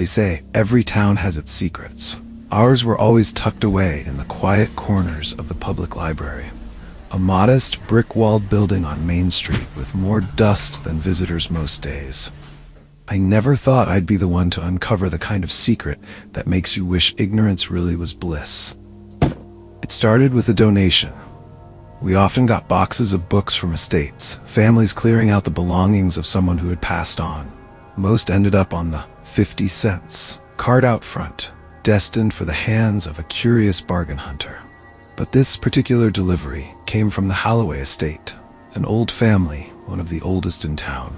They say every town has its secrets. Ours were always tucked away in the quiet corners of the public library. A modest, brick-walled building on Main Street with more dust than visitors most days. I never thought I'd be the one to uncover the kind of secret that makes you wish ignorance really was bliss. It started with a donation. We often got boxes of books from estates, families clearing out the belongings of someone who had passed on. Most ended up on the 50 cents card out front, destined for the hands of a curious bargain hunter. But this particular delivery came from the Holloway estate, an old family, one of the oldest in town.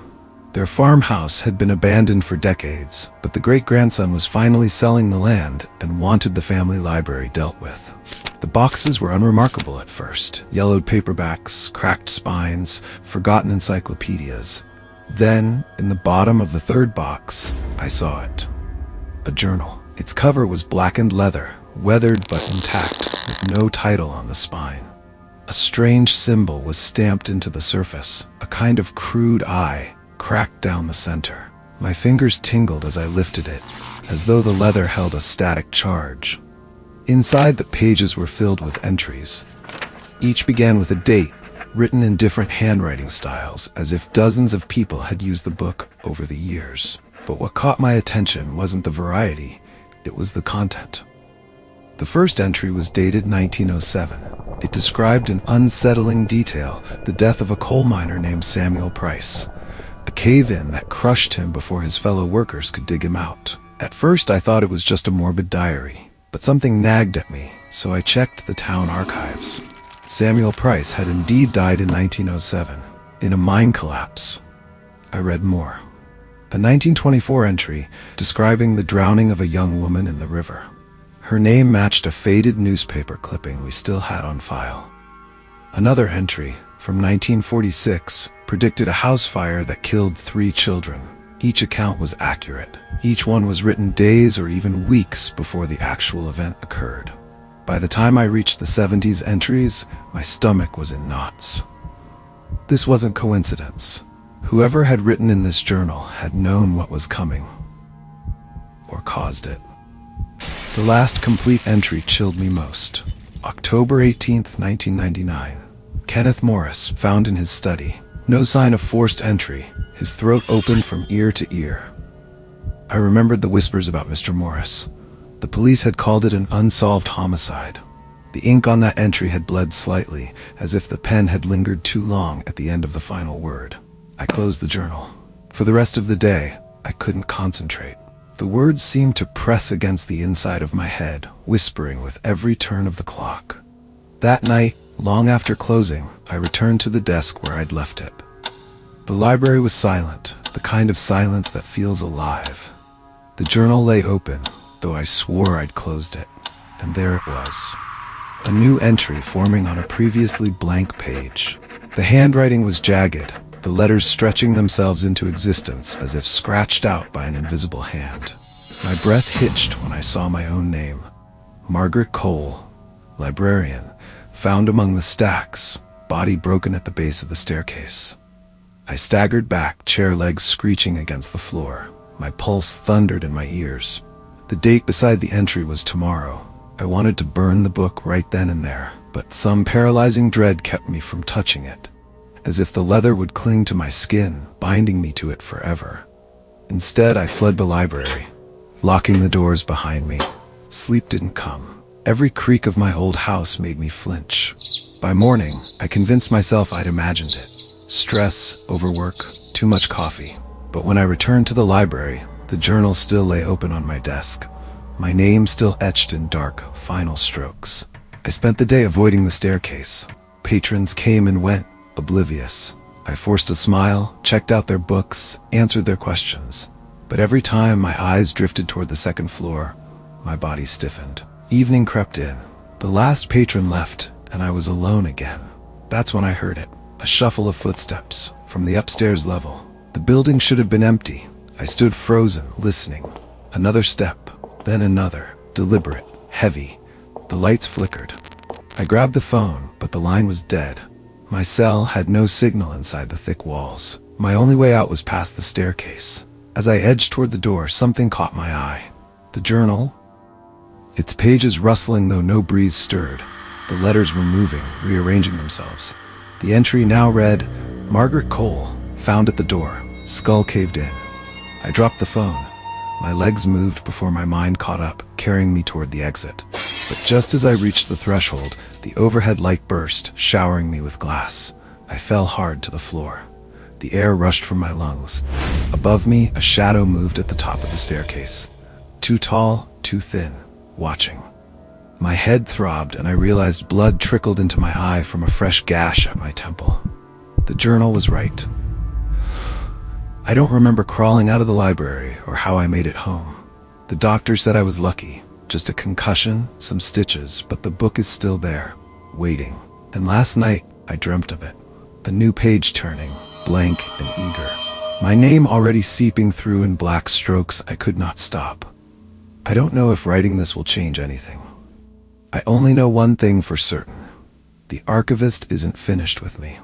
Their farmhouse had been abandoned for decades, but the great-grandson was finally selling the land and wanted the family library dealt with. The boxes were unremarkable at first. Yellowed paperbacks, cracked spines, forgotten encyclopedias. Then, in the bottom of the third box, I saw it. A journal. Its cover was blackened leather, weathered but intact, with no title on the spine. A strange symbol was stamped into the surface, a kind of crude eye, cracked down the center. My fingers tingled as I lifted it, as though the leather held a static charge. Inside, the pages were filled with entries. Each began with a date, written in different handwriting styles, as if dozens of people had used the book over the years. But what caught my attention wasn't the variety, it was the content. The first entry was dated 1907. It described in unsettling detail the death of a coal miner named Samuel Price, a cave-in that crushed him before his fellow workers could dig him out. At first I thought it was just a morbid diary. But something nagged at me, so I checked the town archives. Samuel Price had indeed died in 1907, in a mine collapse. I read more. A 1924 entry describing the drowning of a young woman in the river. Her name matched a faded newspaper clipping we still had on file. Another entry, from 1946, predicted a house fire that killed 3 children. Each account was accurate. Each one was written days or even weeks before the actual event occurred. By the time I reached the 70s entries, my stomach was in knots. This wasn't coincidence. Whoever had written in this journal had known what was coming, or caused it. The last complete entry chilled me most. October 18th, 1999. Kenneth Morris, found in his study. No sign of forced entry, his throat open from ear to ear. I remembered the whispers about Mr. Morris. The police had called it an unsolved homicide. The ink on that entry had bled slightly, as if the pen had lingered too long at the end of the final word. I closed the journal. For the rest of the day, I couldn't concentrate. The words seemed to press against the inside of my head, whispering with every turn of the clock. That night, long after closing, I returned to the desk where I'd left it. The library was silent, the kind of silence that feels alive. The journal lay open, though I swore I'd closed it. And there it was. A new entry forming on a previously blank page. The handwriting was jagged, the letters stretching themselves into existence as if scratched out by an invisible hand. My breath hitched when I saw my own name. Margaret Cole, librarian, found among the stacks, body broken at the base of the staircase. I staggered back, chair legs screeching against the floor. My pulse thundered in my ears. The date beside the entry was tomorrow. I wanted to burn the book right then and there, but some paralyzing dread kept me from touching it, as if the leather would cling to my skin, binding me to it forever. Instead, I fled the library, locking the doors behind me. Sleep didn't come. Every creak of my old house made me flinch. By morning, I convinced myself I'd imagined it. Stress, overwork, too much coffee. But when I returned to the library, the journal still lay open on my desk. My name still etched in dark, final strokes. I spent the day avoiding the staircase. Patrons came and went, oblivious. I forced a smile, checked out their books, answered their questions. But every time my eyes drifted toward the second floor, my body stiffened. Evening crept in. The last patron left, and I was alone again. That's when I heard it. A shuffle of footsteps from the upstairs level. The building should have been empty. I stood frozen, listening. Another step, then another, deliberate, heavy. The lights flickered. I grabbed the phone, but the line was dead. My cell had no signal inside the thick walls. My only way out was past the staircase. As I edged toward the door, something caught my eye. The journal, its pages rustling though no breeze stirred. The letters were moving, rearranging themselves. The entry now read, Margaret Cole, found at the door, skull caved in. I dropped the phone. My legs moved before my mind caught up, carrying me toward the exit. But just as I reached the threshold, the overhead light burst, showering me with glass. I fell hard to the floor. The air rushed from my lungs. Above me, a shadow moved at the top of the staircase. Too tall, too thin, watching. My head throbbed, and I realized blood trickled into my eye from a fresh gash at my temple. The journal was right. I don't remember crawling out of the library or how I made it home. The doctor said I was lucky. Just a concussion, some stitches, but the book is still there, waiting. And last night, I dreamt of it. A new page turning, blank and eager. My name already seeping through in black strokes I could not stop. I don't know if writing this will change anything. I only know one thing for certain. The Archivist isn't finished with me.